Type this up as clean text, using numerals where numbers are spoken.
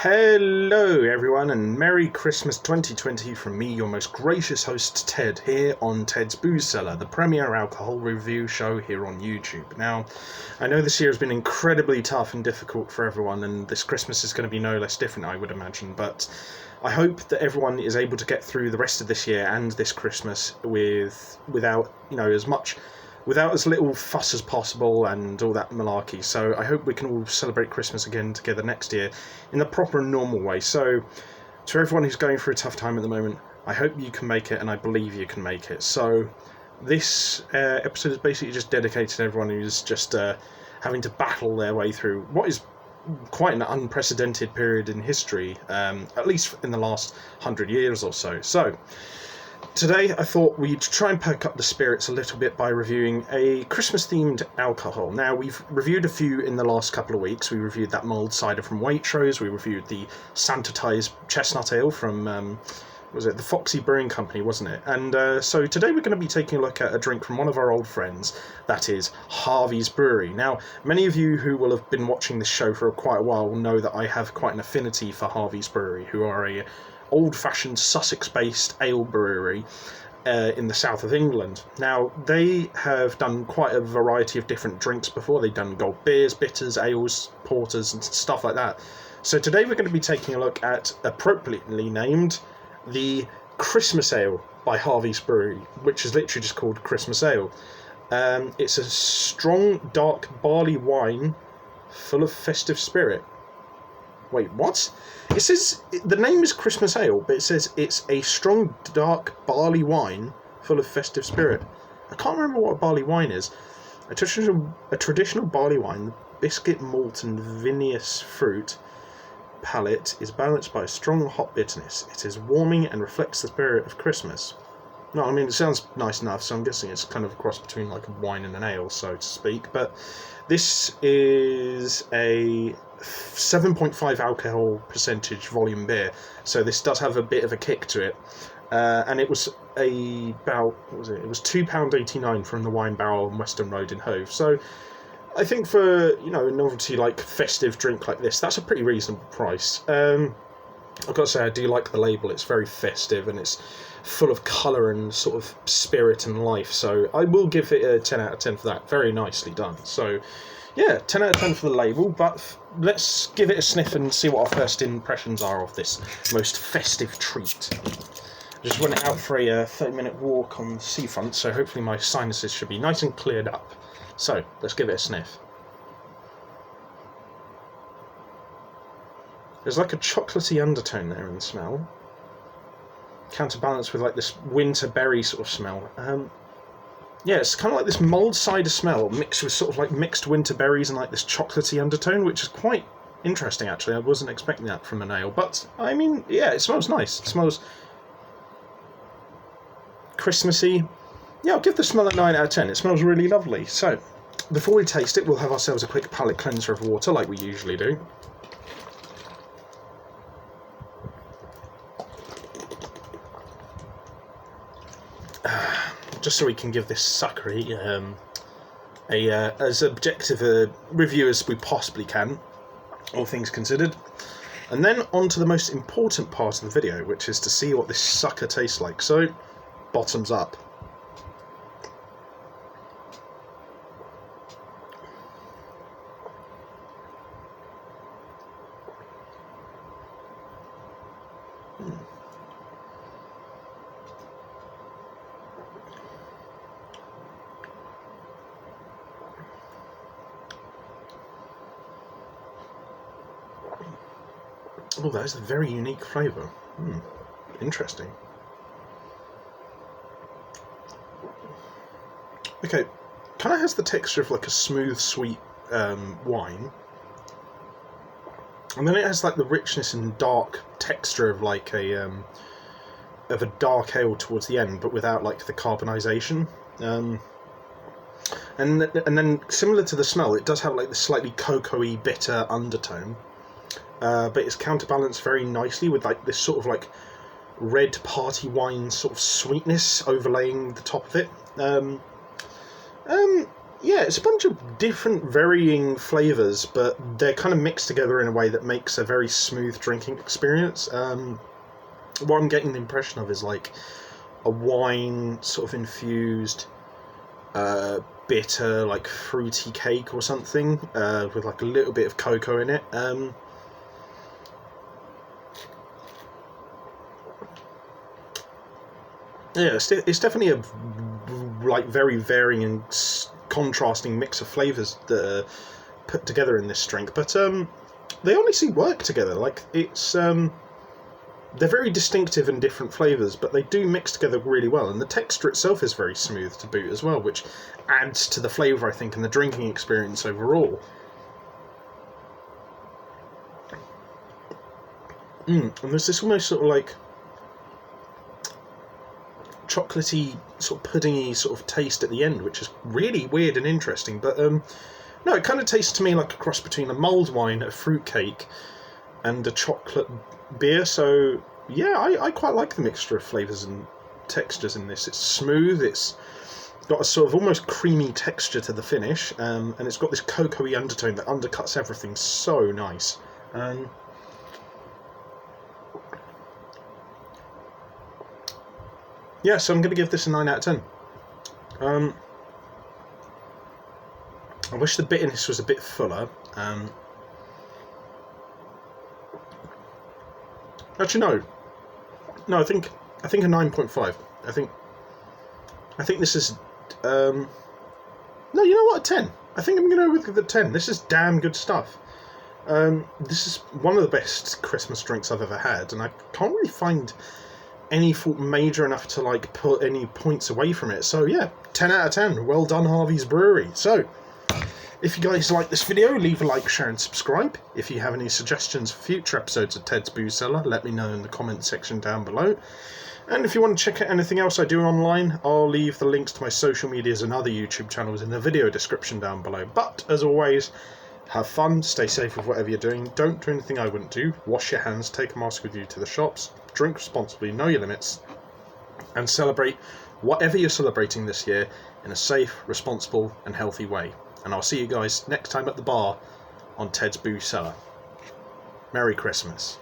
Hello everyone and Merry Christmas 2020 from me, your most gracious host Ted, here on Ted's Booze Cellar, the premier alcohol review show here on YouTube. Now, I know this year has been incredibly tough and difficult for everyone, and this Christmas is going to be no less different, I would imagine, but I hope that everyone is able to get through the rest of this year and this Christmas without as little fuss as possible and all that malarkey. So I hope we can all celebrate Christmas again together next year in the proper and normal way. So to everyone who's going through a tough time at the moment, I hope you can make it, and I believe you can make it. So this episode is basically just dedicated to everyone who's just having to battle their way through what is quite an unprecedented period in history, at least in the last 100 years or so. So today I thought we'd try and perk up the spirits a little bit by reviewing a Christmas-themed alcohol. Now, we've reviewed a few in the last couple of weeks. We reviewed that mulled cider from Waitrose, we reviewed the Santa-tized chestnut ale from, the Foxy Brewing Company, wasn't it? And so today we're going to be taking a look at a drink from one of our old friends, that is Harvey's Brewery. Now, many of you who will have been watching this show for quite a while will know that I have quite an affinity for Harvey's Brewery, who are a old-fashioned Sussex-based ale brewery in the south of England. Now, they have done quite a variety of different drinks before. They've done gold beers, bitters, ales, porters, and stuff like that. So today we're going to be taking a look at, appropriately named, the Christmas Ale by Harvey's Brewery, which is literally just called Christmas Ale. It's a strong, dark barley wine full of festive spirit. Wait, what? It says the name is Christmas Ale, but it says it's a strong, dark barley wine full of festive spirit. I can't remember what a barley wine is. A traditional barley wine, biscuit, malt, and vinous fruit palate is balanced by a strong hop bitterness. It is warming and reflects the spirit of Christmas. No, I mean, it sounds nice enough, so I'm guessing it's kind of a cross between like a wine and an ale, so to speak. But this is a 7.5 alcohol percentage volume beer, so this does have a bit of a kick to it. And it was about, what was it? It was £2.89 from the Wine Barrel on Western Road in Hove. So I think for, a novelty like festive drink like this, that's a pretty reasonable price. I've got to say, I do like the label. It's very festive and it's full of colour and sort of spirit and life. So I will give it a 10 out of 10 for that. Very nicely done. So yeah, 10 out of 10 for the label, but let's give it a sniff and see what our first impressions are of this most festive treat. I just went out for a 30-minute walk on the seafront, so hopefully my sinuses should be nice and cleared up. So let's give it a sniff. There's like a chocolatey undertone there in the smell, counterbalanced with like this winter berry sort of smell. Yeah, it's kind of like this mulled cider smell mixed with sort of like mixed winter berries and like this chocolatey undertone, which is quite interesting actually. I wasn't expecting that from an ale, but I mean, yeah, it smells nice. It smells Christmassy. Yeah, I'll give the smell a 9 out of 10. It smells really lovely. So before we taste it, we'll have ourselves a quick palate cleanser of water like we usually do. Just so we can give this suckery as objective a review as we possibly can, all things considered. And then on to the most important part of the video, which is to see what this sucker tastes like. So, bottoms up. Oh, that is a very unique flavour. Interesting. Okay, kind of has the texture of like a smooth, sweet wine. And then it has like the richness and dark texture of like a dark ale towards the end, but without like the carbonisation. And then similar to the smell, it does have like the slightly cocoa-y bitter undertone. But it's counterbalanced very nicely with like this sort of like red party wine sort of sweetness overlaying the top of it. Yeah, it's a bunch of different varying flavours, but they're kind of mixed together in a way that makes a very smooth drinking experience. What I'm getting the impression of is like a wine sort of infused, bitter, like fruity cake or something, with like a little bit of cocoa in it. Yeah, it's definitely a like very varying and contrasting mix of flavours that are put together in this drink, but they honestly work together. Like they're very distinctive and different flavours, but they do mix together really well, and the texture itself is very smooth to boot as well, which adds to the flavour, I think, and the drinking experience overall. And there's this almost sort of like chocolatey, sort of puddingy sort of taste at the end, which is really weird and interesting. But no, it kind of tastes to me like a cross between a mulled wine, a fruit cake, and a chocolate beer. So yeah, I quite like the mixture of flavours and textures in this. It's smooth. It's got a sort of almost creamy texture to the finish, and it's got this cocoa-y undertone that undercuts everything so nice. Yeah, so I'm going to give this a 9 out of 10. I wish the bitterness was a bit fuller. Actually, no. I think a 9.5. I think this is. No, you know what? A 10. I think I'm going to go with the 10. This is damn good stuff. This is one of the best Christmas drinks I've ever had, and I can't really find any fault major enough to like put any points away from it. So yeah, 10 out of 10. Well done, Harvey's Brewery. So if you guys like this video, leave a like, share and subscribe. If you have any suggestions for future episodes of Ted's Booze Cellar, let me know in the comment section down below. And if you want to check out anything else I do online, I'll leave the links to my social medias and other YouTube channels in the video description down below. But as always, have fun, stay safe with whatever you're doing, don't do anything I wouldn't do, wash your hands, take a mask with you to the shops, drink responsibly, know your limits, and celebrate whatever you're celebrating this year in a safe, responsible and healthy way. And I'll see you guys next time at the bar on Ted's Booze Cellar. Merry Christmas.